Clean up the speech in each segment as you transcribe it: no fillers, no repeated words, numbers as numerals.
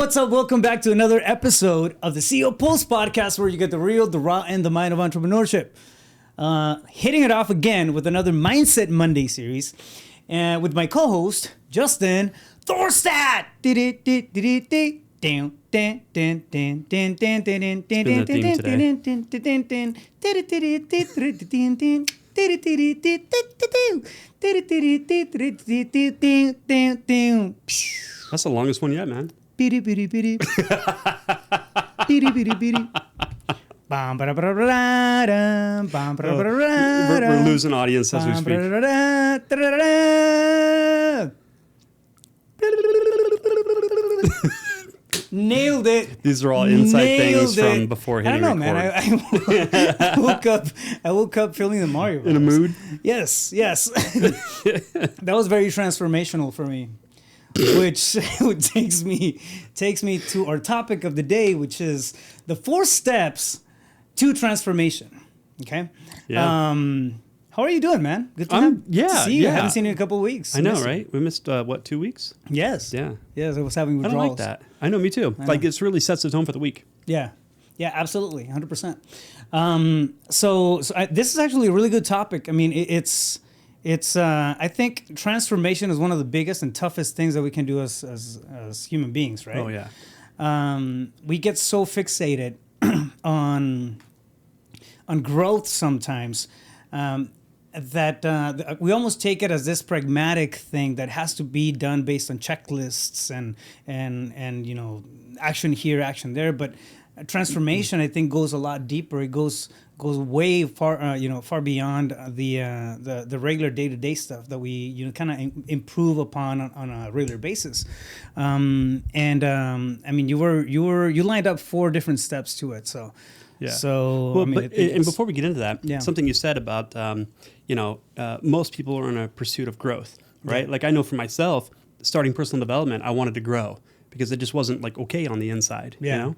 what's up? Welcome back to another episode of the CEO Pulse podcast, where you get the real, the raw, and the mind of entrepreneurship. Hitting it off again with another Mindset Monday series, and with my co-host Justin Thorstad. That's the longest one yet, man. We're losing audience as we speak. Nailed it. These are all inside things from before hitting record. I don't know, man. I woke up feeling the Mario vibes. In a mood? Yes. That was very transformational for me. Which takes me to our topic of the day, which is the 4 steps to transformation. Okay. Yeah. How are you doing, man? Good to see you. I haven't seen you in a couple of weeks. I know, right? We missed 2 weeks? Yes. Yeah. Yes, I was having withdrawals. I don't like that. I know, me too. Like, it really sets the tone for the week. Yeah. Yeah, absolutely. 100%. So this is actually a really good topic. I mean, it's I think transformation is one of the biggest and toughest things that we can do as human beings, right? Oh, yeah. We get so fixated on growth sometimes that we almost take it as this pragmatic thing that has to be done based on checklists and you know, action here, action there. But transformation, I think, goes a lot deeper. It goes way far, far beyond the regular day-to-day stuff that we kind of improve upon on a regular basis. I mean, you lined up 4 different steps to it. So, yeah. So, well, and before we get into that, something you said about, most people are in a pursuit of growth, right? Yeah. Like, I know for myself, starting personal development, I wanted to grow because it just wasn't like okay on the inside, you know?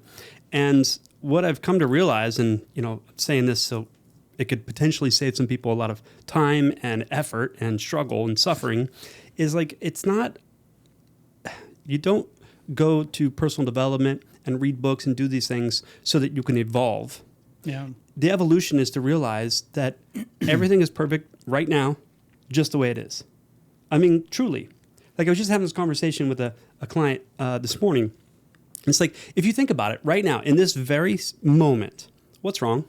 And what I've come to realize, and, I'm saying this so it could potentially save some people a lot of time and effort and struggle and suffering, is like, you don't go to personal development and read books and do these things so that you can evolve. Yeah. The evolution is to realize that everything is perfect right now, just the way it is. I mean, truly. Like, I was just having this conversation with a client this morning. It's like, if you think about it right now, in this very moment, what's wrong?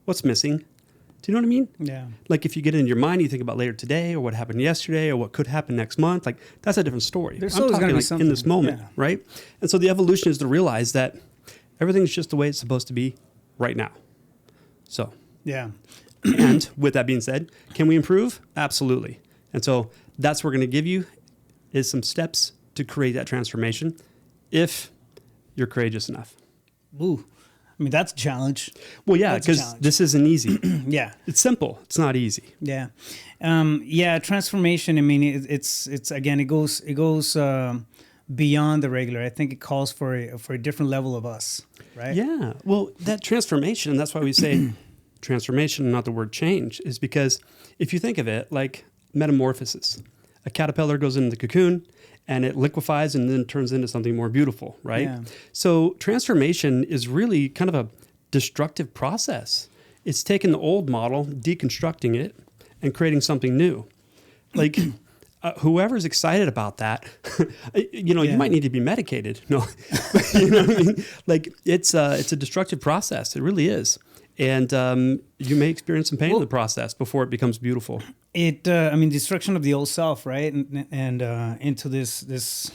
What's missing? Do you know what I mean? Yeah. Like, if you get into your mind, you think about later today or what happened yesterday or what could happen next month, like, that's a different story. There's I'm always talking gonna be like something. In this moment, right? And so the evolution is to realize that everything's just the way it's supposed to be right now. So. Yeah. And with that being said, can we improve? Absolutely. And so that's what we're going to give you is some steps to create that transformation if you're courageous enough. Ooh, I mean, that's a challenge. Well, yeah, because this isn't easy. Yeah. It's simple. It's not easy. Yeah. Transformation, I mean, it's again, it goes beyond the regular. I think it calls for a different level of us, right? Yeah. Well, that transformation, that's why we say transformation, not the word change, is because if you think of it like metamorphosis, a caterpillar goes into the cocoon and it liquefies and then turns into something more beautiful, right? Yeah. So transformation is really kind of a destructive process. It's taking the old model, deconstructing it, and creating something new. Like, whoever's excited about that, you might need to be medicated. No, you know what I mean? Like, it's a destructive process. It really is. And you may experience some pain in the process before it becomes beautiful. Destruction of the old self, right, and into this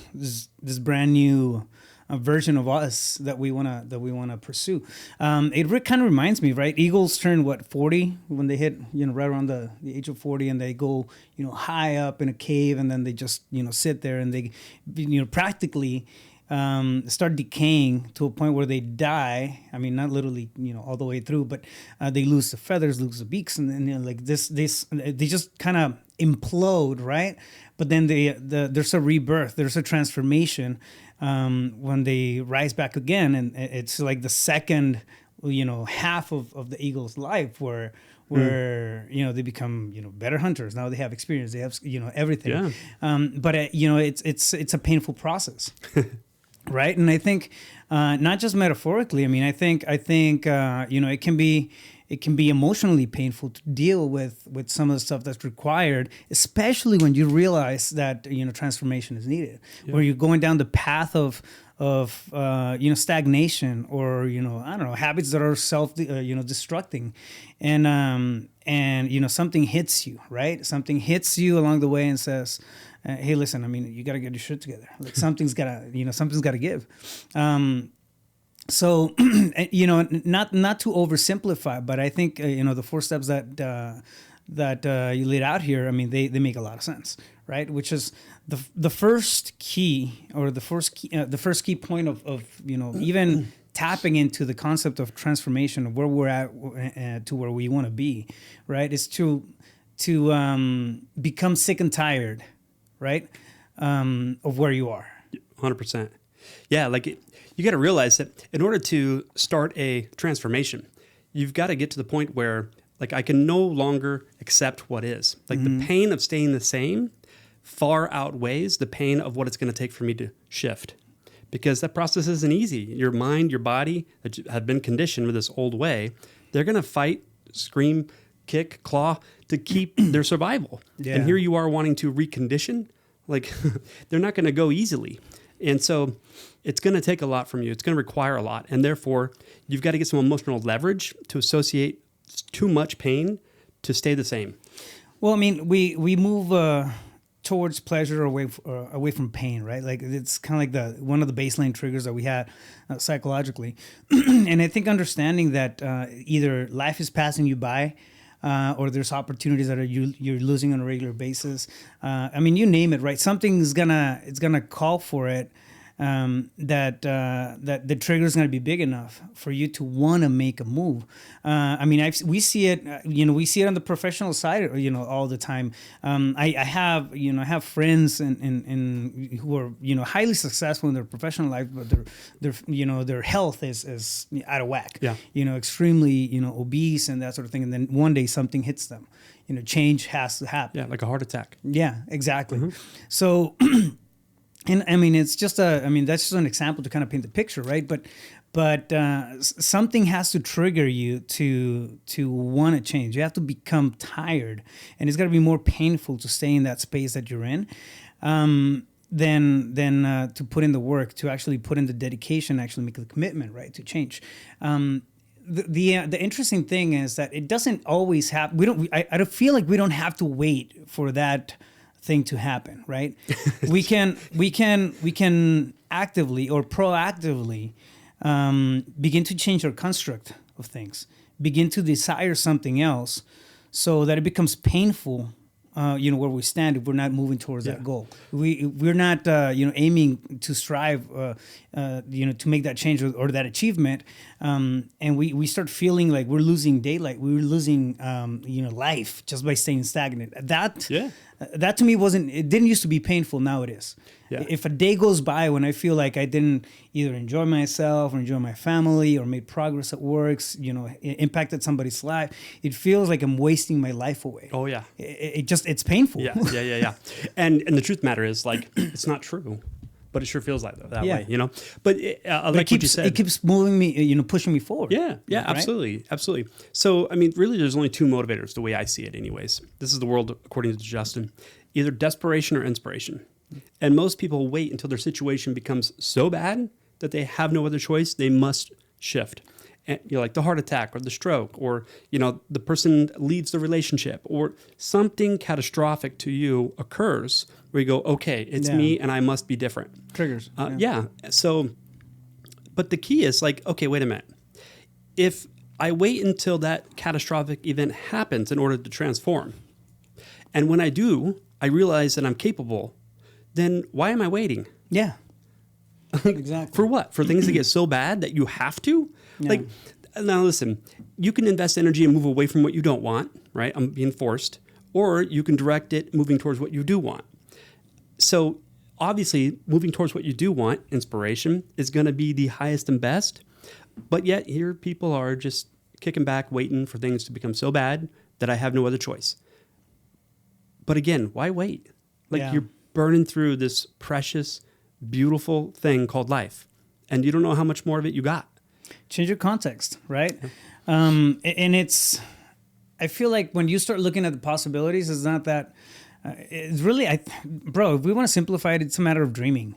brand new version of us that we wanna pursue. It kind of reminds me, right? Eagles turn 40 when they hit right around the age of 40, and they go high up in a cave, and then they just sit there, and they practically start decaying to a point where they die. I mean, not literally, all the way through, but they lose the feathers, lose the beaks, and then like this, they just kind of implode, right? But then there's a rebirth, there's a transformation when they rise back again, and it's like the second, half of the eagle's life where they become better hunters. Now they have experience, they have everything. Yeah. But it's a painful process. right? And I think not just metaphorically. I mean, I think it can be emotionally painful to deal with some of the stuff that's required, especially when you realize that transformation is needed, where you're going down the path of stagnation, or I don't know, habits that are self destructing, and something hits you, right? Something hits you along the way and says, hey, listen, I mean, you got to get your shit together. Like something's got to give. So, not to oversimplify, but I think, the 4 steps that you laid out here, I mean, they make a lot of sense, right? Which is the first key, or the first key point of even tapping into the concept of transformation, of where we're at to where we want to be, right? Is to become sick and tired, right? Of where you are. 100%. Yeah, you got to realize that in order to start a transformation, you've got to get to the point where, I can no longer accept what is. The pain of staying the same far outweighs the pain of what it's going to take for me to shift. Because that process isn't easy. Your mind, your body, that have been conditioned with this old way, they're going to fight, scream, kick, claw to keep their survival. Yeah. And here you are wanting to recondition. They're not going to go easily. And so it's going to take a lot from you. It's going to require a lot. And therefore, you've got to get some emotional leverage to associate too much pain to stay the same. Well, I mean, we move towards pleasure away from pain, right? It's kind of one of the baseline triggers that we had psychologically. And I think understanding that either life is passing you by, or there's opportunities that you're losing on a regular basis. I mean, you name it, right? It's gonna call for it. That the trigger is going to be big enough for you to want to make a move. I mean, we see it. We see it on the professional side. All the time. I have friends and who are highly successful in their professional life, but their health is out of whack. Yeah. Extremely obese and that sort of thing. And then one day something hits them. Change has to happen. Yeah, like a heart attack. Yeah, exactly. Mm-hmm. So. And I mean, that's just an example to kind of paint the picture, right? But something has to trigger you to want to change. You have to become tired, and it's got to be more painful to stay in that space that you're in, than to put in the work, to actually put in the dedication, actually make the commitment, right, to change. The interesting thing is that it doesn't always happen. I don't feel like we don't have to wait for that thing to happen, right? we can actively or proactively begin to change our construct of things, begin to desire something else, so that it becomes painful. Where we stand if we're not moving towards that goal. We're not aiming to strive to make that change or that achievement, and we start feeling like we're losing daylight, we're losing life just by staying stagnant. That to me didn't used to be painful. Now it is. Yeah. If a day goes by when I feel like I didn't either enjoy myself or enjoy my family or made progress at work, impacted somebody's life, it feels like I'm wasting my life away. Oh yeah. It's painful. Yeah. And the truth matter is, it's not true, but it sure feels like that way, But what you said, it keeps moving me, pushing me forward. Yeah, right? Absolutely. So, I mean, really, there's only 2 motivators, the way I see it, anyways. This is the world according to Justin: either desperation or inspiration. And most people wait until their situation becomes so bad that they have no other choice. They must shift. And, like the heart attack or the stroke, or, the person leaves the relationship, or something catastrophic to you occurs where you go, okay, it's me and I must be different. Triggers. So, but the key is okay, wait a minute. If I wait until that catastrophic event happens in order to transform, and when I do, I realize that I'm capable, then why am I waiting? Yeah. Exactly. For what? For things to get so bad that you have to? Yeah. Now listen, you can invest energy and move away from what you don't want, right? I'm being forced. Or you can direct it moving towards what you do want. So obviously, moving towards what you do want, inspiration, is going to be the highest and best. But yet here people are just kicking back, waiting for things to become so bad that I have no other choice. But again, why wait? You're burning through this precious beautiful thing called life. And you don't know how much more of it you got. Change your context, right? And it's, I feel like when you start looking at the possibilities, it's not that, it's really, bro, if we want to simplify it, it's a matter of dreaming.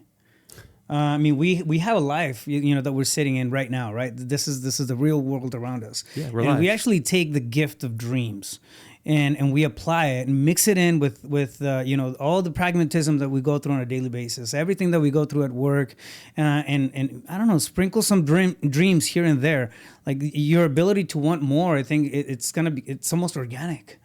I mean, we have a life, that we're sitting in right now, right? This is the real world around us. Yeah, and we actually take the gift of dreams and we apply it and mix it in with all the pragmatism that we go through on a daily basis, everything that we go through at work, and I don't know, sprinkle some dreams here and there. Like your ability to want more, I think it's almost organic.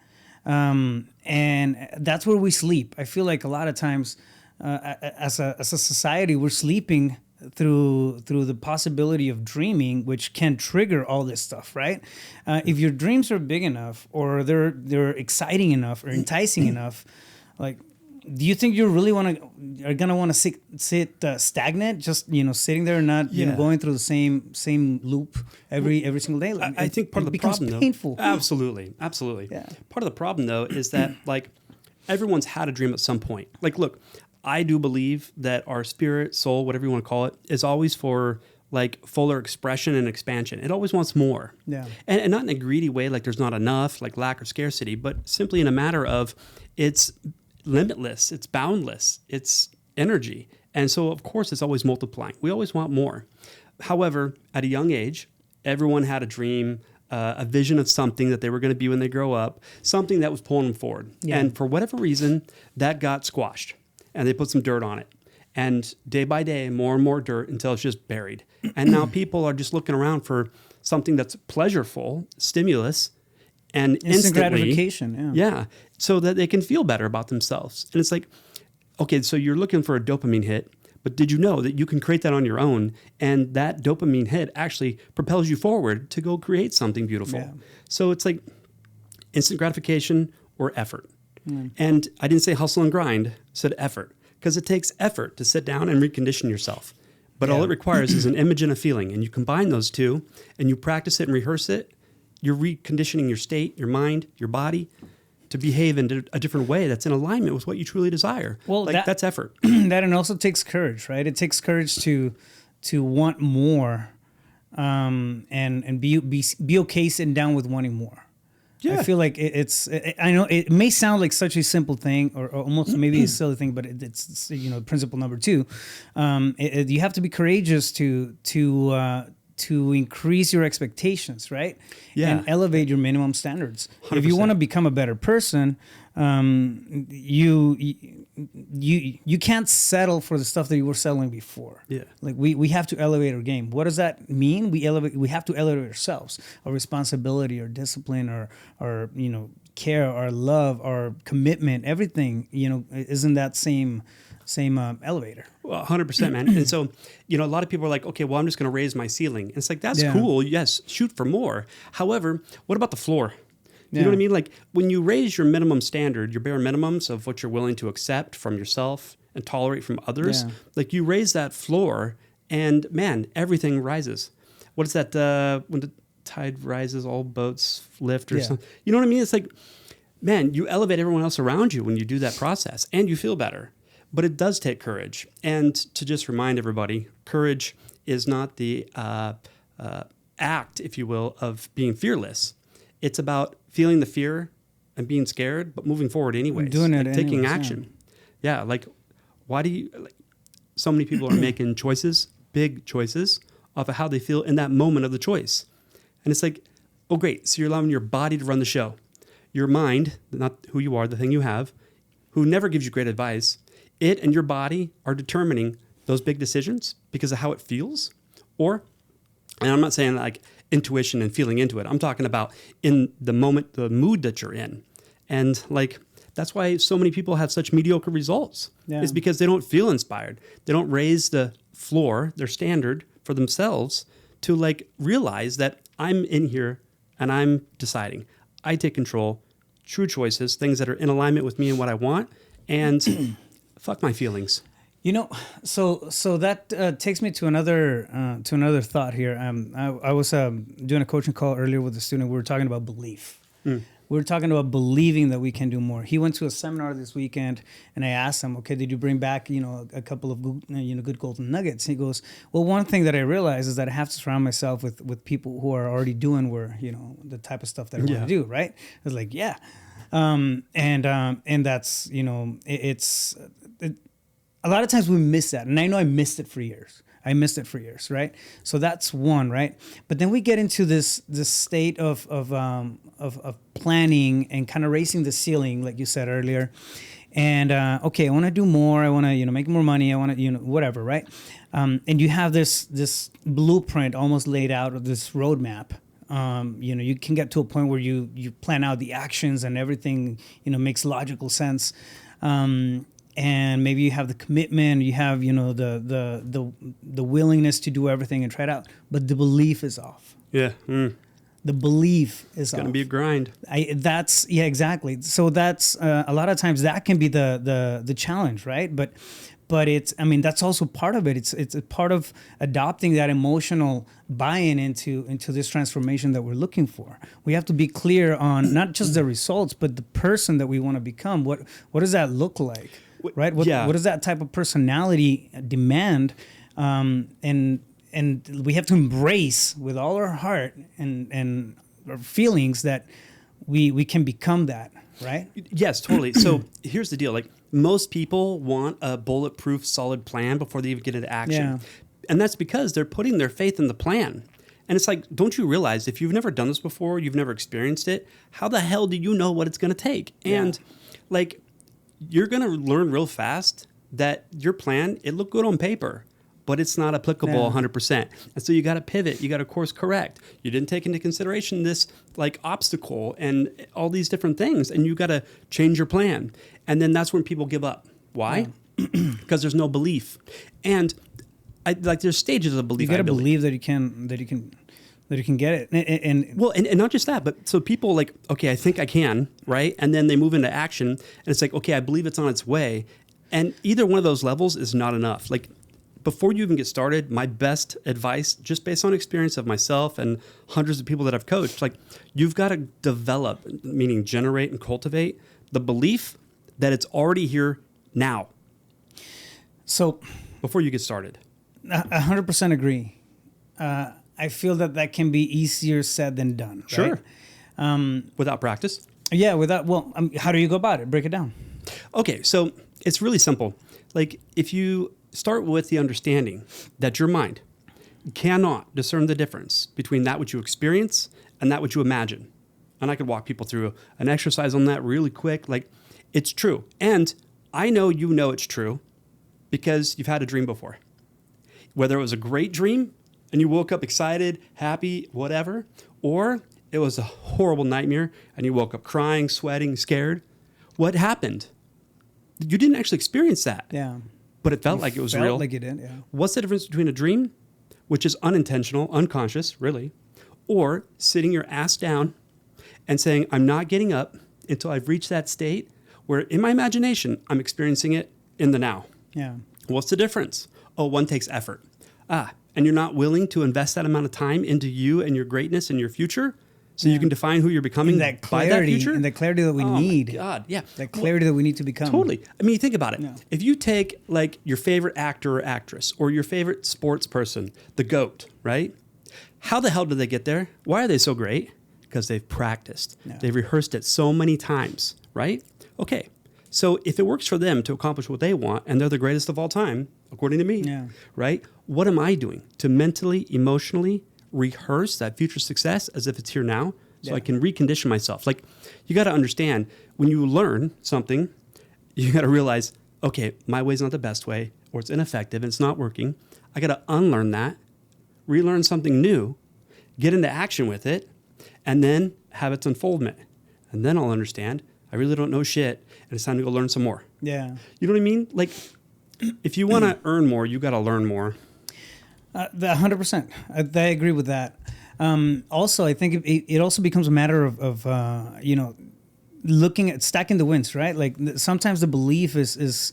And that's where we sleep. I feel like a lot of times, as a society, we're sleeping through the possibility of dreaming, which can trigger all this stuff, right? If your dreams are big enough, or they're exciting enough or enticing enough, like, do you think you really are gonna want to sit stagnant, just sitting there and not going through the same loop every single day? Like, I think part of the problem, painful. though, absolutely. Yeah. Part of the problem, though, is that like everyone's had a dream at some point. Like, look, I do believe that our spirit, soul, whatever you want to call it, is always for like fuller expression and expansion. It always wants more. Yeah. And not in a greedy way, like there's not enough, like lack or scarcity, but simply in a matter of it's limitless, it's boundless, it's energy. And so, of course, it's always multiplying. We always want more. However, at a young age, everyone had a dream, a vision of something that they were going to be when they grow up, something that was pulling them forward. Yeah. And for whatever reason, that got squashed. And they put some dirt on it. And day by day, more and more dirt until it's just buried. And now people are just looking around for something that's pleasureful, stimulus, and instant instantly, gratification. Yeah, so that they can feel better about themselves. And it's like, okay, so you're looking for a dopamine hit, but did you know that you can create that on your own? And that dopamine hit actually propels you forward to go create something beautiful. Yeah. So it's like instant gratification or effort. And I didn't say hustle and grind, I said effort, because it takes effort to sit down and recondition yourself. But all it requires is an image and a feeling. And you combine those two and you practice it and rehearse it. You're reconditioning your state, your mind, your body to behave in a different way that's in alignment with what you truly desire. Well, that's effort. That and also takes courage, right? It takes courage to want more, and be okay sitting down with wanting more. Yeah. I feel like I know it may sound like such a simple thing, or almost maybe a silly thing, but it's principle number 2. You have to be courageous to increase your expectations, right? Yeah. And elevate your minimum standards. 100%. If you want to become a better person, you can't settle for the stuff that you were settling before. Yeah. Like we have to elevate our game. What does that mean? We have to elevate ourselves, our responsibility, our discipline, our care, our love, our commitment, everything, is in that same elevator. Well, 100%, man. And so, a lot of people are like, okay, well, I'm just going to raise my ceiling. And it's like, that's cool. Yes, shoot for more. However, what about the floor? You know what I mean? Like when you raise your minimum standard, your bare minimums of what you're willing to accept from yourself and tolerate from others, like you raise that floor and man, everything rises. What is that? When the tide rises, all boats lift or something. You know what I mean? It's like, man, you elevate everyone else around you when you do that process and you feel better. But it does take courage. And to just remind everybody, courage is not the act, if you will, of being fearless. It's about feeling the fear and being scared, but moving forward anyways. Doing it taking anyways, action. Yeah, like why do you... so many people are making choices, big choices, off of how they feel in that moment of the choice. And it's like, oh, great. So you're allowing your body to run the show. Your mind, not who you are, the thing you have, who never gives you great advice, it and your body are determining those big decisions because of how it feels. Or, and I'm not saying like intuition and feeling into it. I'm talking about in the moment, the mood that you're in. And like, that's why so many people have such mediocre results. Yeah. Is because they don't feel inspired. They don't raise the floor, their standard for themselves to like realize that I'm in here and I'm deciding. I take control, true choices, things that are in alignment with me and what I want, and fuck my feelings. So that takes me to another thought here. I was doing a coaching call earlier with a student. We were talking about belief. We're talking about believing that we can do more. He went to a seminar this weekend, and I asked him, "Okay, did you bring back, a couple of good golden nuggets?" He goes, "Well, one thing that I realized is that I have to surround myself with people who are already doing the type of stuff that I want to do." Right? I was like, "Yeah," and that's it's a lot of times we miss that, and I know I missed it for years. Right? So that's one, right? But then we get into this state of planning and kind of raising the ceiling, like you said earlier. And okay, I want to do more. I want to make more money. I want to whatever, right? And you have this blueprint almost laid out, of this roadmap. You can get to a point where you plan out the actions and everything makes logical sense. And maybe you have the commitment, you have the willingness to do everything and try it out, but the belief is off. Yeah. The belief is off. It's gonna be a grind. Exactly. So that's a lot of times that can be the challenge, right? But that's also part of it. It's a part of adopting that emotional buy-in into this transformation that we're looking for. We have to be clear on not just the results, but the person that we want to become. What does that look like? Right? What does that type of personality demand? And we have to embrace with all our heart and our feelings that we can become that, right? Yes, totally. So here's the deal. Like, most people want a bulletproof, solid plan before they even get into action. Yeah. And that's because they're putting their faith in the plan. And it's like, don't you realize if you've never done this before, you've never experienced it, how the hell do you know what it's going to take? And like, you're going to learn real fast that your plan, it looked good on paper, but it's not applicable 100%. And so you got to pivot. You got to course correct. You didn't take into consideration this like obstacle and all these different things. And you got to change your plan. And then that's when people give up. Why? Because there's no belief. And there's stages of belief. You got to believe that you can get it. And not just that, but so people like, okay, I think I can, right? And then they move into action and it's like, okay, I believe it's on its way. And either one of those levels is not enough. Like, before you even get started, my best advice, just based on experience of myself and hundreds of people that I've coached, like, you've got to develop, meaning generate and cultivate the belief that it's already here now. So before you get started. 100% agree. I feel that can be easier said than done. Sure. Right? Without practice? Yeah, how do you go about it? Break it down. Okay, so it's really simple. Like, if you start with the understanding that your mind cannot discern the difference between that which you experience and that which you imagine. And I could walk people through an exercise on that really quick. Like, it's true. And I know you know it's true because you've had a dream before. Whether it was a great dream and you woke up excited, happy, whatever, or it was a horrible nightmare and you woke up crying, sweating, scared. What happened? You didn't actually experience that. Yeah. But it felt like it was real. Felt like you did, yeah. What's the difference between a dream, which is unintentional, unconscious, really, or sitting your ass down and saying, I'm not getting up until I've reached that state where in my imagination, I'm experiencing it in the now. Yeah. What's the difference? Oh, one takes effort. And you're not willing to invest that amount of time into you and your greatness and your future so you can define who you're becoming that by that future? And the clarity that we need. Oh, my God, yeah. That clarity that we need to become. Totally. I mean, you think about it. Yeah. If you take, like, your favorite actor or actress or your favorite sports person, the GOAT, right? How the hell did they get there? Why are they so great? Because they've practiced. Yeah. They've rehearsed it so many times, right? Okay. So if it works for them to accomplish what they want and they're the greatest of all time, according to me, right? What am I doing to mentally, emotionally rehearse that future success as if it's here now so I can recondition myself? Like, you got to understand, when you learn something, you got to realize, okay, my way's not the best way, or it's ineffective and it's not working. I got to unlearn that, relearn something new, get into action with it, and then have its unfoldment. And then I'll understand I really don't know shit and it's time to go learn some more. Yeah. You know what I mean? Like, if you want to earn more, you got to learn more. 100%. I agree with that. Also, I think it also becomes a matter of looking at stacking the wins, right? Like, sometimes the belief it's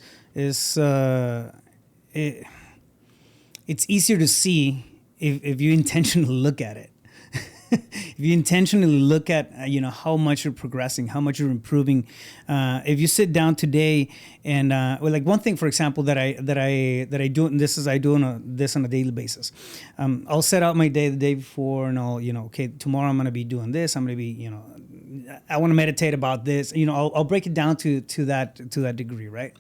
easier to see if you intentionally look at it. if you intentionally look at how much you're progressing, how much you're improving, if you sit down today and like one thing, for example, that I do, and I do this on a daily basis. I'll set out my day the day before, and I'll okay, tomorrow I'm gonna be doing this. I'm gonna be I want to meditate about this. I'll break it down to that degree, right?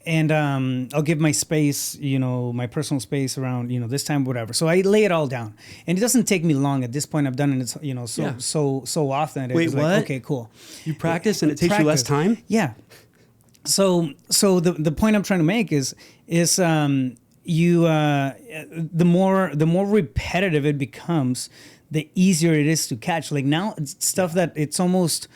And I'll give my space, my personal space around, this time, whatever. So I lay it all down, and it doesn't take me long. At this point, I've done it, so often. Wait, what? Like, okay, cool. You practice, and it takes you less time? Yeah. So the point I'm trying to make is you the more repetitive it becomes, the easier it is to catch. Like now, it's stuff that it's almost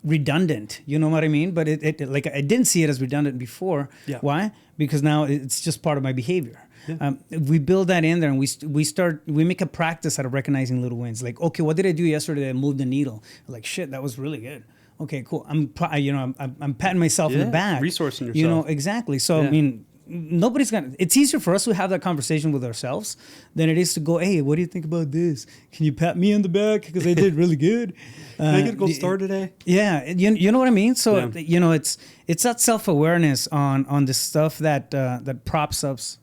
redundant, you know what I mean? But it like I didn't see it as redundant before. Yeah. Why? Because now it's just part of my behavior. Yeah. We build that in there, and we make a practice out of recognizing little wins. Like, okay, what did I do yesterday? I moved the needle. Like, shit, that was really good. Okay, cool. I'm patting myself in the back. Resourcing yourself. Exactly. So I mean, it's easier for us to have that conversation with ourselves than it is to go, hey, what do you think about this? Can you pat me on the back because I did really good? Can I get a gold star today? Yeah, you know what I mean. So it's that self-awareness on the stuff that props us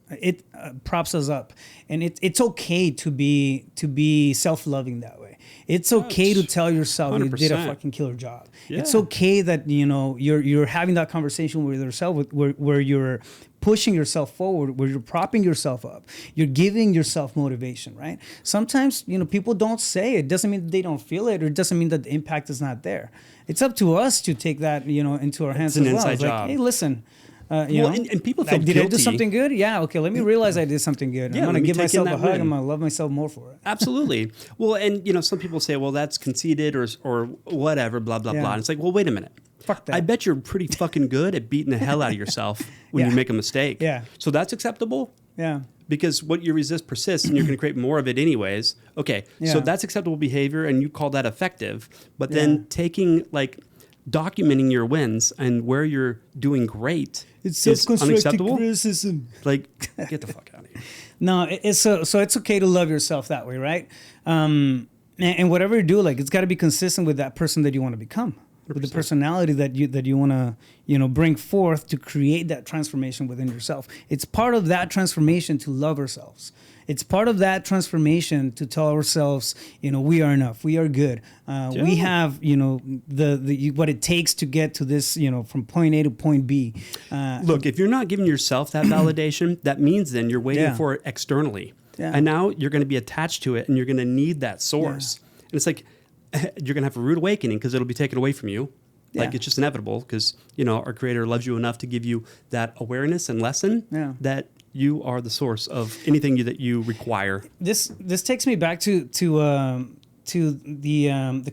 up, and it's okay to be self-loving that way. It's okay to tell yourself 100%. You did a fucking killer job. Yeah. It's okay that you're having that conversation with yourself where you're pushing yourself forward, where you're propping yourself up, you're giving yourself motivation, right? Sometimes people don't say it. Doesn't mean they don't feel it, or it doesn't mean that the impact is not there. It's up to us to take that into our hands. It's as an well. inside It's job. like, hey, listen. And people feel did guilty. I do something good? Yeah, okay, let me realize I did something good. Yeah, I'm going to give myself a hug. Win. I'm going to love myself more for it. Absolutely. Well, and some people say, well, that's conceited or whatever, blah, blah, blah. And it's like, well, wait a minute. Fuck that. I bet you're pretty fucking good at beating the hell out of yourself when you make a mistake. Yeah. So that's acceptable? Yeah. Because what you resist persists, and you're going to create more of it anyways. Okay, so that's acceptable behavior, and you call that effective. But then documenting your wins and where you're doing great it's is unacceptable. Criticism. Like, get the fuck out of here. No, so it's okay to love yourself that way, right? And whatever you do, like, it's got to be consistent with that person that you want to become, 100%. With the personality that you want to bring forth to create that transformation within yourself. It's part of that transformation to love ourselves. It's part of that transformation to tell ourselves, we are enough, we are good, we have, the what it takes to get to this, from point A to point B. Look, if you're not giving yourself that validation, that means then you're waiting for it externally, and now you're going to be attached to it, and you're going to need that source. And it's like you're going to have a rude awakening because it'll be taken away from you. Like it's just inevitable because our Creator loves you enough to give you that awareness and lesson that you are the source of anything that you require. This takes me back to the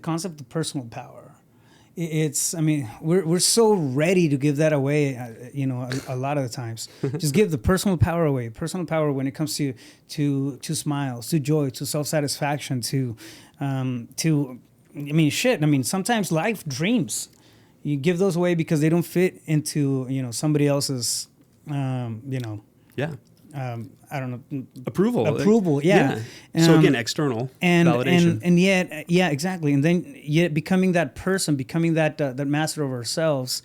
concept of personal power. We're so ready to give that away, a lot of the times. Just give the personal power away. Personal power when it comes to smiles, to joy, to self-satisfaction, sometimes life dreams. You give those away because they don't fit into, somebody else's, I don't know. Approval, yeah. So again, external validation. And yet, exactly. And then yet becoming that person, becoming that master of ourselves.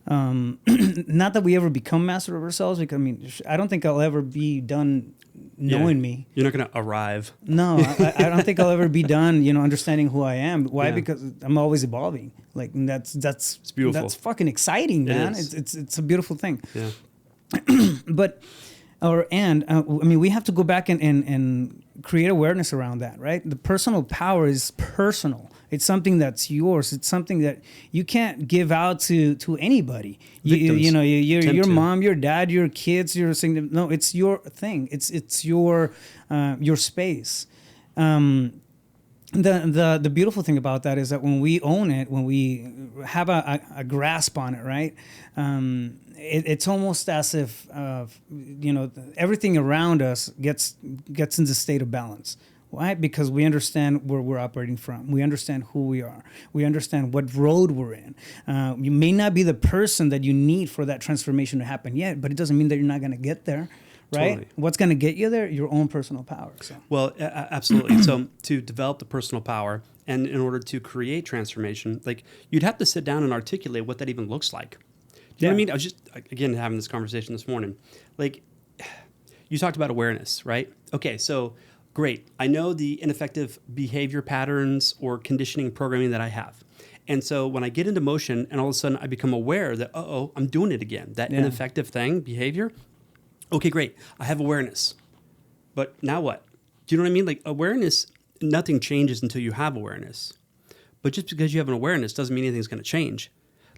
Not that we ever become master of ourselves, because I don't think I'll ever be done knowing me. You're not going to arrive. No, I don't think I'll ever be done, understanding who I am. Why? Because I'm always evolving. Like that's it's beautiful. That's fucking exciting, man. It's a beautiful thing. Yeah. We have to go back and create awareness around that, right? The personal power is personal. It's something that's yours. It's something that you can't give out to anybody. Your mom, your dad, your kids, your thing. No, it's your thing. It's your space. The beautiful thing about that is that when we own it, when we have a grasp on it, right? It's almost as if everything around us gets into a state of balance. Why? Because we understand where we're operating from. We understand who we are. We understand what road we're in. You may not be the person that you need for that transformation to happen yet, but it doesn't mean that you're not going to get there, right? Totally. What's going to get you there? Your own personal power. So. Well, absolutely. So to develop the personal power and in order to create transformation, like you'd have to sit down and articulate what that even looks like. Do you know what I mean? I was just, again, having this conversation this morning. Like, you talked about awareness, right? Okay, so great. I know the ineffective behavior patterns or conditioning programming that I have. And so when I get into motion and all of a sudden I become aware that, I'm doing it again, that ineffective thing, behavior. Okay, great. I have awareness. But now what? Do you know what I mean? Like awareness, nothing changes until you have awareness. But just because you have an awareness doesn't mean anything's going to change.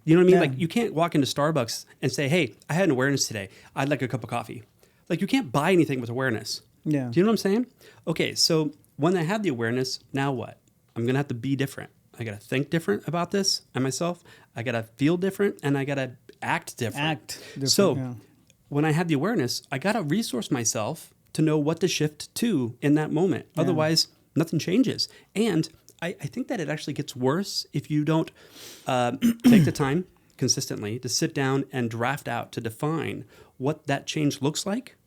You know what I mean? Like you can't walk into Starbucks and say, hey, I had an awareness today. I'd like a cup of coffee. Like you can't buy anything with awareness. Yeah. Do you know what I'm saying? Okay, so when I have the awareness, now what? I'm going to have to be different. I got to think different about this and myself. I got to feel different and I got to act different. So when I have the awareness, I got to resource myself to know what to shift to in that moment. Yeah. Otherwise, nothing changes. And I think that it actually gets worse if you don't take the time consistently to sit down and draft out to define what that change looks like.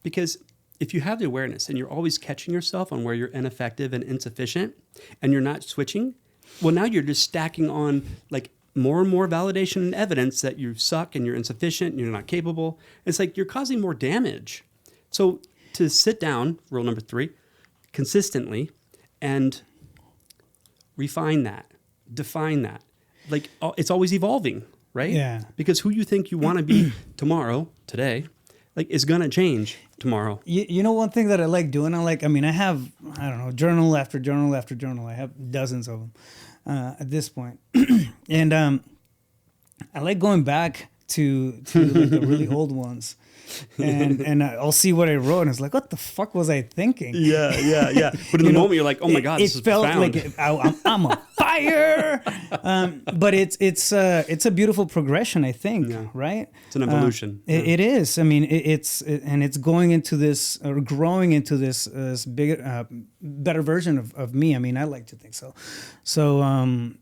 Because if you have the awareness and you're always catching yourself on where you're ineffective and insufficient and you're not switching, well, now you're just stacking on like more and more validation and evidence that you suck and you're insufficient and you're not capable. It's like you're causing more damage. So to sit down, rule number 3, consistently and refine that, define that. Like it's always evolving, right? Yeah. Because who you think you want to be tomorrow, today, like is going to change tomorrow. You know, one thing that I like doing, I have, I don't know, journal after journal after journal. I have dozens of them at this point. And I like going back to like the really old ones. And I'll see what I wrote, and it's like, what the fuck was I thinking? Yeah. But in the moment, you're like, oh my God, this is profound. It felt like I'm a fire. But it's a beautiful progression, I think, right? It's an evolution. It is. I mean, it's going into this, or growing into this bigger, better version of me. I mean, I like to think so. So,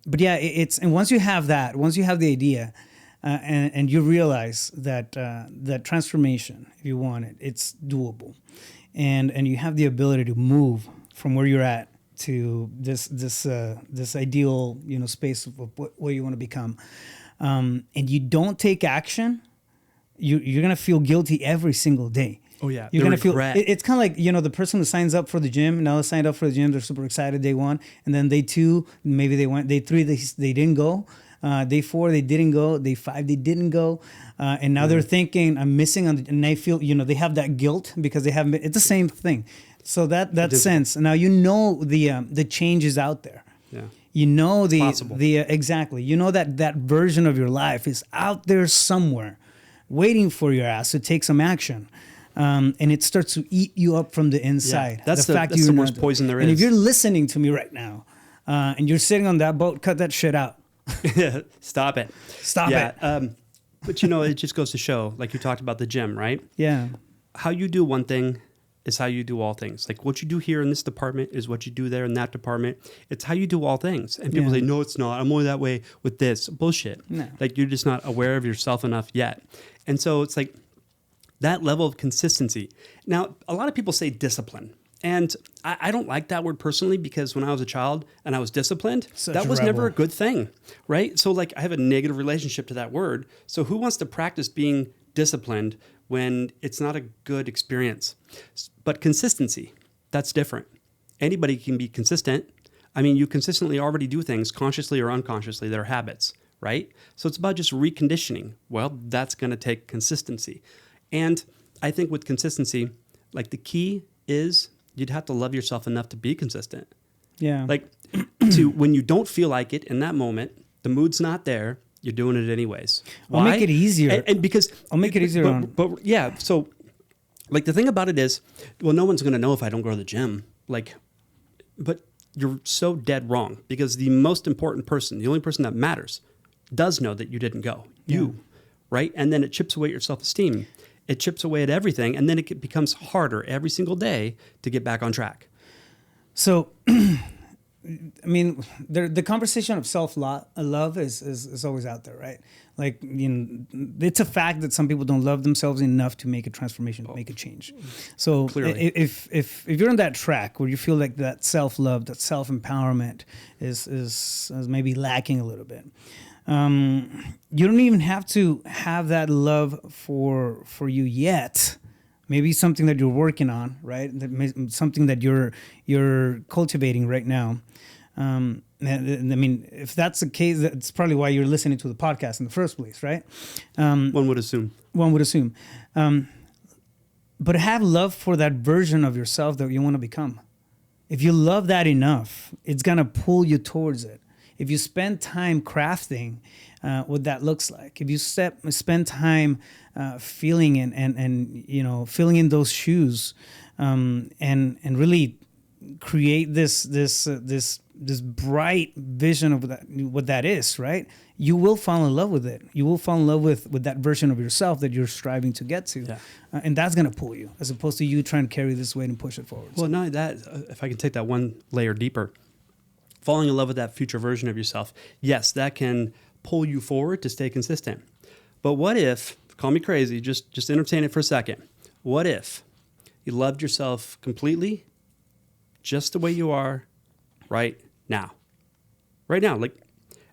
but yeah, and once you have that, once you have the idea, and you realize that that transformation, if you want it, it's doable, and you have the ability to move from where you're at to this ideal space of what you want to become, and you don't take action, you're gonna feel guilty every single day. Oh yeah, you're gonna feel. It's kind of like the person who signs up for the gym. Now they signed up for the gym, they're super excited day 1, and then day 2, maybe they went. Day 3, they didn't go. Day 4, they didn't go. Day 5, they didn't go. And now they're thinking, I'm missing and they feel, they have that guilt because they haven't been. It's the same thing. So that sense. Now the change is out there. Yeah. Exactly. That version of your life is out there somewhere, waiting for your ass to take some action. And it starts to eat you up from the inside. Yeah. That's the worst poison there is. And if you're listening to me right now, and you're sitting on that boat, cut that shit out. Stop it. But it just goes to show, like you talked about the gym, right? Yeah. How you do one thing is how you do all things. Like what you do here in this department is what you do there in that department. It's how you do all things. And people say, no, it's not. I'm only that way with this. Bullshit. No. Like you're just not aware of yourself enough yet. And so it's like that level of consistency. Now, a lot of people say discipline. And I don't like that word personally because when I was a child and I was disciplined, that was never a good thing, right? So like I have a negative relationship to that word. So who wants to practice being disciplined when it's not a good experience? But consistency, that's different. Anybody can be consistent. I mean, you consistently already do things consciously or unconsciously that are habits, right? So it's about just reconditioning. Well, that's going to take consistency. And I think with consistency, like the key is you'd have to love yourself enough to be consistent. Yeah. Like when you don't feel like it in that moment, the mood's not there, you're doing it anyways. Why? I'll make it easier. And because I'll make it easier. But yeah, so like the thing about it is, well, no one's going to know if I don't go to the gym. Like, but you're so dead wrong because the most important person, the only person that matters, does know that you didn't go. You, right? And then it chips away at your self-esteem. It chips away at everything, and then it becomes harder every single day to get back on track. So I mean, the conversation of self-love is always out there, right? Like, it's a fact that some people don't love themselves enough to make a transformation, make a change. So Clearly. if you're on that track where you feel like that self-love, that self-empowerment is maybe lacking a little bit, you don't even have to have that love for you yet. Maybe something that you're working on, right? Something that you're cultivating right now. And I mean, if that's the case, that's probably why you're listening to the podcast in the first place, right? One would assume. But have love for that version of yourself that you want to become. If you love that enough, it's gonna pull you towards it. If you spend time crafting what that looks like, if you spend time feeling and filling in those shoes, and really create this bright vision of what that is, right? You will fall in love with it. You will fall in love with that version of yourself that you're striving to get to, and that's gonna pull you, as opposed to you trying to carry this weight and push it forward. Well, not that. If I can take that one layer deeper. Falling in love with that future version of yourself, yes, that can pull you forward to stay consistent. But what if, call me crazy, just entertain it for a second. What if you loved yourself completely, just the way you are right now? Right now, like,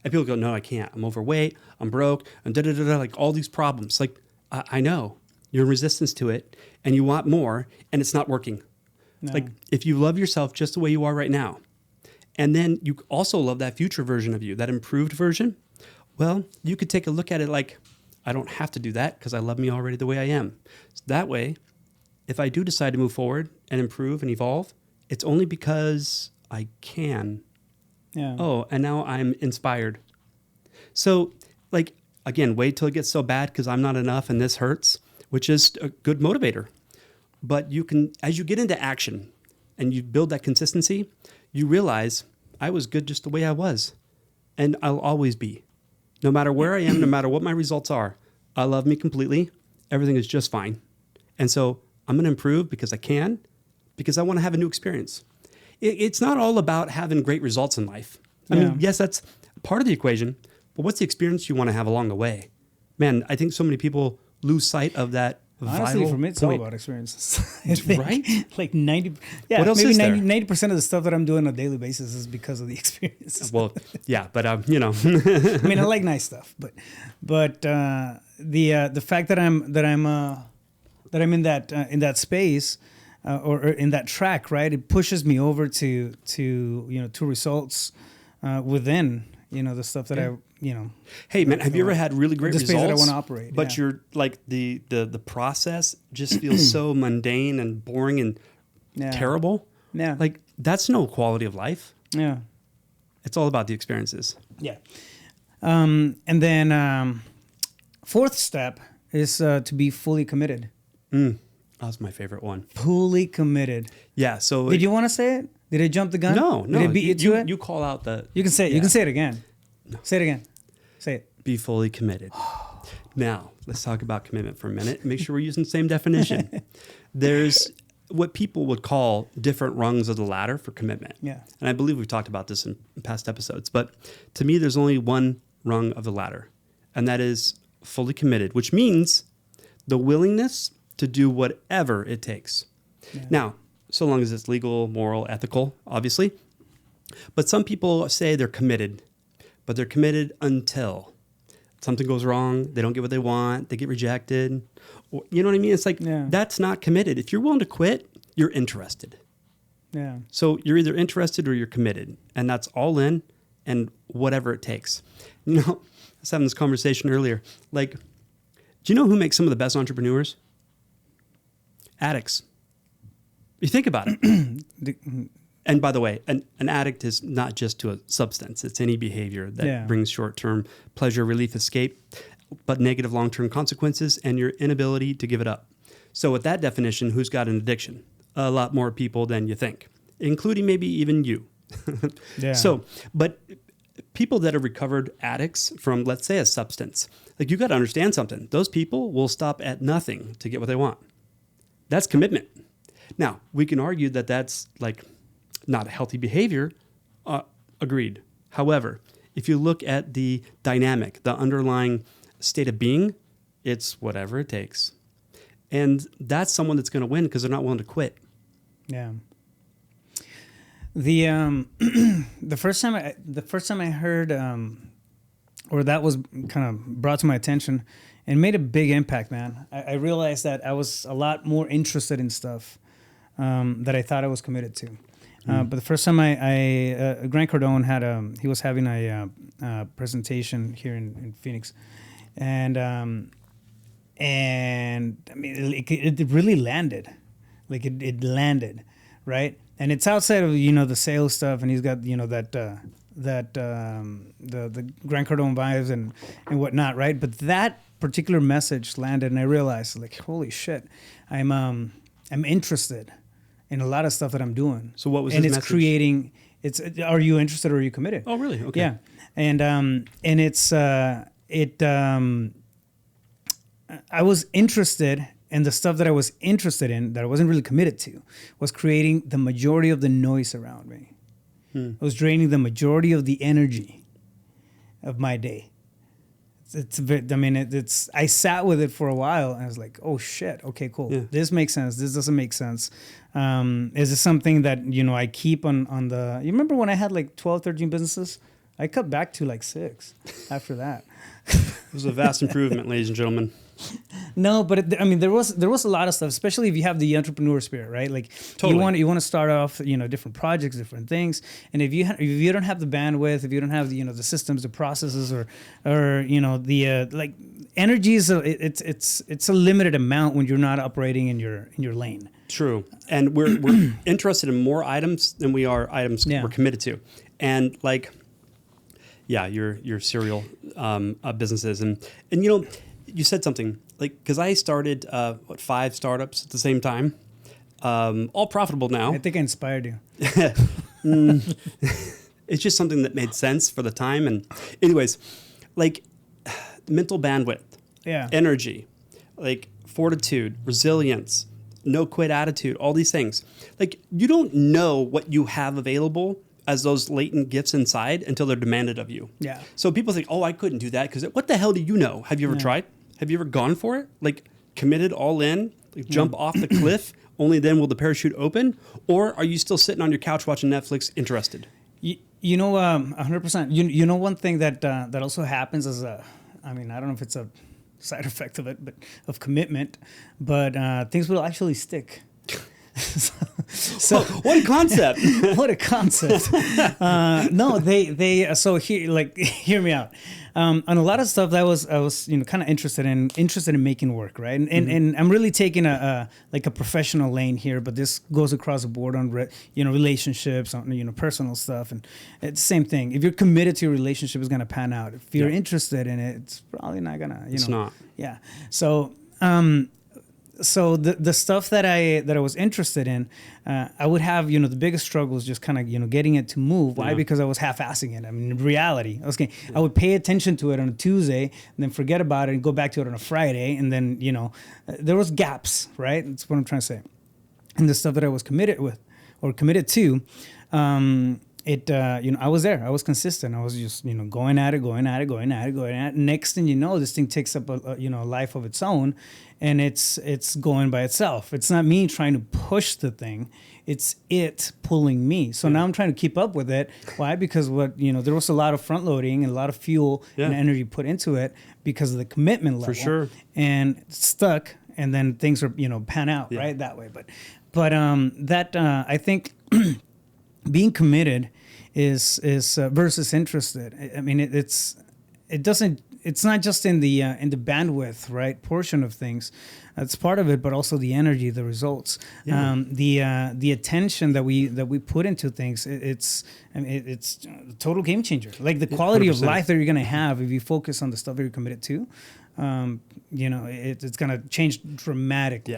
and people go, no, I can't. I'm overweight, I'm broke, and da-da-da-da, like all these problems. Like, I know, you're in resistance to it, and you want more, and it's not working. No. Like, if you love yourself just the way you are right now, and then you also love that future version of you, that improved version, well, you could take a look at it like, I don't have to do that because I love me already the way I am. So that way, if I do decide to move forward and improve and evolve, it's only because I can. Yeah. Oh, and now I'm inspired. So, like, again, wait till it gets so bad because I'm not enough and this hurts, which is a good motivator. But you can, as you get into action and you build that consistency, you realize I was good just the way I was, and I'll always be. No matter where I am, no matter what my results are, I love me completely. Everything is just fine. And so I'm going to improve because I can, because I want to have a new experience. It's not all about having great results in life. I mean, yes, that's part of the equation, but what's the experience you want to have along the way? Man, I think so many people lose sight of that. Honestly, for me, it's all about experiences. Right? Like 90, what else maybe is there? 90% of the stuff that I'm doing on a daily basis is because of the experience. Well, yeah, but I mean, I like nice stuff, but the fact that I'm in that space or in that track, right? It pushes me over to results within the stuff that Hey man, have you ever had really great results? That I want to operate, but you're like the process just feels so mundane and boring and terrible. Yeah, like that's no quality of life. Yeah, it's all about the experiences. Yeah, and then fourth step is to be fully committed. That was my favorite one. Fully committed. Yeah. So did you want to say it? Did I jump the gun? No. Did I beat you to it? You call out the. You can say it. You can say it again. No. Say it again. Say it. Be fully committed. Now, let's talk about commitment for a minute. Make sure we're using the same definition. There's what people would call different rungs of the ladder for commitment. Yeah. And I believe we've talked about this in past episodes. But to me, there's only one rung of the ladder, and that is fully committed, which means the willingness to do whatever it takes. Yeah. Now, so long as it's legal, moral, ethical, obviously. But some people say they're committed, but they're committed until something goes wrong, they don't get what they want, they get rejected. Or, you know what I mean? It's like, that's not committed. If you're willing to quit, you're interested. Yeah. So you're either interested or you're committed, and that's all in and whatever it takes. I was having this conversation earlier. Like, do you know who makes some of the best entrepreneurs? Addicts. You think about it. And by the way, an addict is not just to a substance. It's any behavior that brings short-term pleasure, relief, escape, but negative long-term consequences and your inability to give it up. So with that definition, who's got an addiction? A lot more people than you think, including maybe even you. So, but people that are recovered addicts from, let's say, a substance, like you got to understand something. Those people will stop at nothing to get what they want. That's commitment. Now, we can argue that that's like not a healthy behavior, Agreed. However, if you look at the dynamic, the underlying state of being, it's whatever it takes. And that's someone that's going to win because they're not willing to quit. Yeah. The the first time I heard or that was kind of brought to my attention and made a big impact, man. I realized that I was a lot more interested in stuff that I thought I was committed to. But the first time Grant Cardone had he was having a presentation here in Phoenix, and I mean it really landed, like it landed, right? And it's outside of the sales stuff, and he's got the Grant Cardone vibes and whatnot, right? But that particular message landed, and I realized, like, holy shit, I'm interested in a lot of stuff that I'm doing. So what was and his it's message? creating. It's are you interested or are you committed? Oh, really? Okay. Yeah, and it's I was interested. And the stuff that I was interested in, that I wasn't really committed to, was creating the majority of the noise around me. It was draining the majority of the energy of my day. I sat with it for a while, and I was like, oh shit, okay, cool. Yeah. This makes sense. This doesn't make sense. Is this something that, I keep on the... You remember when I had like 12, 13 businesses? I cut back to like 6 after that. It was a vast improvement, ladies and gentlemen. No, but there was a lot of stuff, especially if you have the entrepreneur spirit, right? Like totally. you want to start off, different projects, different things, and if you don't have the bandwidth, if you don't have the systems, the processes, or the like energy is it's a limited amount when you're not operating in your lane. True, and we're interested in more items than we are items we're committed to, and like, yeah, your serial businesses, and you said something, like, because I started 5 startups at the same time, all profitable now. I think I inspired you. It's just something that made sense for the time. And anyways, like, mental bandwidth, energy, like fortitude, resilience, no quit attitude, all these things. Like, you don't know what you have available as those latent gifts inside until they're demanded of you. Yeah. So people think, oh, I couldn't do that because what the hell do you know? Have you ever tried? Have you ever gone for it? Like, committed all in, like jump off the cliff, only then will the parachute open? Or are you still sitting on your couch watching Netflix interested? 100%. You know, one thing that also happens is I don't know if it's a side effect of it, but of commitment, but things will actually stick. So what a concept! What a concept! No, they so here, like, hear me out. On a lot of stuff that I was kind of interested in making work, right? And I'm really taking a professional lane here, but this goes across the board on relationships, on personal stuff, and it's the same thing. If you're committed to your relationship, it's gonna pan out. If you're interested in it, it's probably not gonna. It's not. Yeah. So. So the stuff that I was interested in, I would have the biggest struggles just kind of getting it to move. Why? Because I was half-assing it. I mean, in reality, I would pay attention to it on a Tuesday and then forget about it and go back to it on a Friday, and then there was gaps, right? That's what I'm trying to say. And the stuff that I was committed to, I was there. I was consistent. I was just going at it. Next thing you know, this thing takes up a life of its own, and it's going by itself. It's not me trying to push the thing; it's it pulling me. So now I'm trying to keep up with it. Why? Because there was a lot of front loading and a lot of fuel and energy put into it because of the commitment level. For sure. And it's stuck, and then things are pan out right that way. But I think. Being committed is versus interested. I mean, it's not just in the bandwidth, right, portion of things. That's part of it, but also the energy, the results, the attention that we put into things. It's a total game changer. Like the quality 100%. Of life that you're gonna have if you focus on the stuff that you're committed to. It's gonna change dramatically.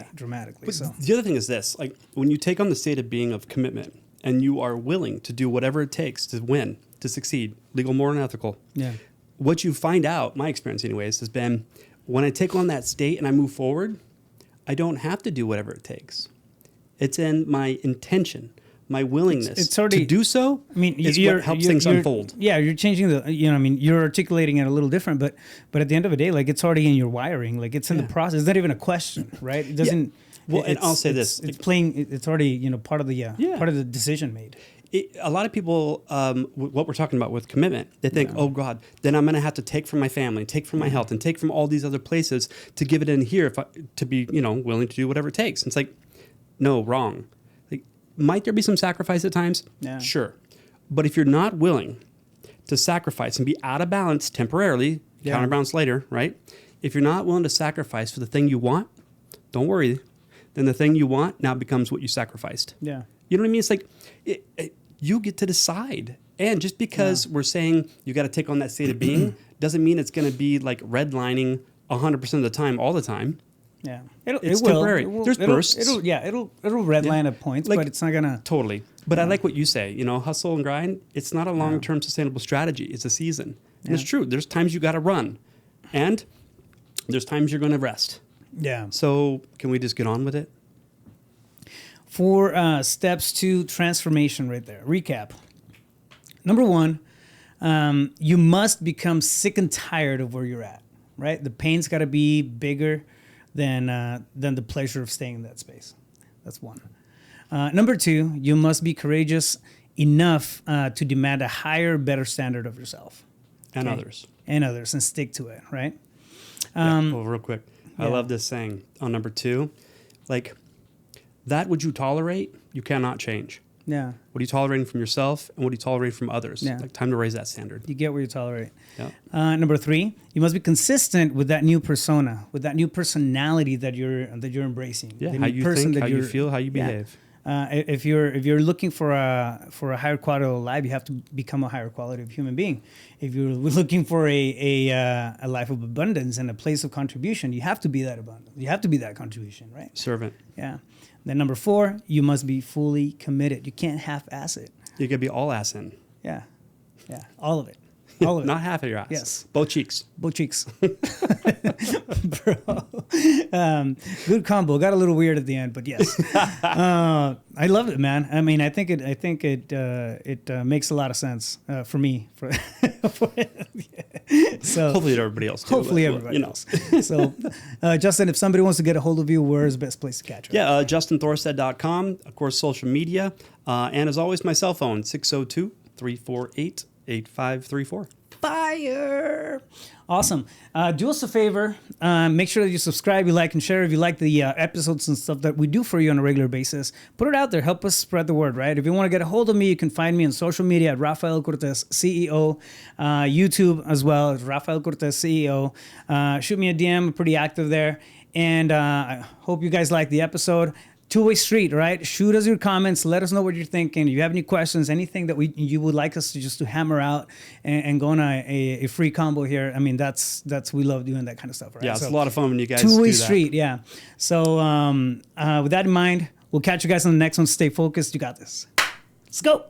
But so the other thing is this: like, when you take on the state of being of commitment, and you are willing to do whatever it takes to win, to succeed, legal, moral, and ethical. Yeah. What you find out, my experience anyways, has been when I take on that state and I move forward, I don't have to do whatever it takes. It's in my intention, my willingness it's already, to do so I mean, is what helps things unfold. Yeah, you're changing the, I mean, you're articulating it a little different, but at the end of the day, like it's already in your wiring, like it's in the process. It's not even a question, right? It doesn't. Well, and I'll say this: it's playing. It's already part of the part of the decision made. A lot of people, what we're talking about with commitment, they think, oh God, then I'm going to have to take from my family, take from my health, and take from all these other places to give it in here to be, willing to do whatever it takes. And it's like, no, wrong. Like, might there be some sacrifice at times? Yeah. Sure. But if you're not willing to sacrifice and be out of balance temporarily, counterbalance later, right? If you're not willing to sacrifice for the thing you want, don't worry. Then the thing you want now becomes what you sacrificed. Yeah. You know what I mean? It's like you get to decide. And just because we're saying you got to take on that state of being doesn't mean it's going to be like redlining 100% of the time, all the time. Yeah. It's temporary. There's bursts. It'll redline at points, but it's not going to. Totally. But I like what you say, hustle and grind. It's not a long-term sustainable strategy. It's a season. And it's true. There's times you got to run. And there's times you're going to rest. Yeah. So can we just get on with it? 4 steps to transformation right there. Recap. Number 1, you must become sick and tired of where you're at, right? The pain's got to be bigger than the pleasure of staying in that space. That's 1. Number 2, you must be courageous enough to demand a higher, better standard of yourself. And others. And others, and stick to it, right? Real quick. I love this saying on number 2. Like, that which you tolerate, you cannot change. Yeah. What are you tolerating from yourself and what are you tolerating from others? Yeah. Like, time to raise that standard. You get what you tolerate. Yeah. Number 3, you must be consistent with that new persona, with that new personality that you're embracing. Yeah. How you think, how you feel, how you behave. If you're looking for a higher quality of life, you have to become a higher quality of human being. If you're looking for a life of abundance and a place of contribution, you have to be that abundance. You have to be that contribution, right? Servant. Yeah. Then number 4, you must be fully committed. You can't half-ass it. You could be all ass in. Yeah. Yeah. All of it. All of it. Not half of your ass. Yes. Both cheeks. Both cheeks. Bro. Good combo. Got a little weird at the end, but yes. I love it, man. I mean, I think it makes a lot of sense for me. So hopefully everybody else too. Hopefully everybody else. So, Justin, if somebody wants to get a hold of you, where's the best place to catch you? Yeah, justinthorstad.com. Of course, social media. And as always, my cell phone, 602-348-8534. Fire. Awesome. Do us a favor. Make sure that you subscribe, you like, and share if you like the episodes and stuff that we do for you on a regular basis. Put it out there. Help us spread the word, right? If you want to get a hold of me, you can find me on social media at Rafael Cortez CEO. YouTube as well as Rafael Cortez CEO. Shoot me a DM. I'm pretty active there. And I hope you guys like the episode. Two-way street, right? Shoot us your comments. Let us know what you're thinking. If you have any questions, anything that you would like us to hammer out and go on a free combo here. I mean, that's we love doing that kind of stuff, right? Yeah, it's a lot of fun when you guys do that. Two-way street, yeah. So with that in mind, we'll catch you guys on the next one. Stay focused. You got this. Let's go.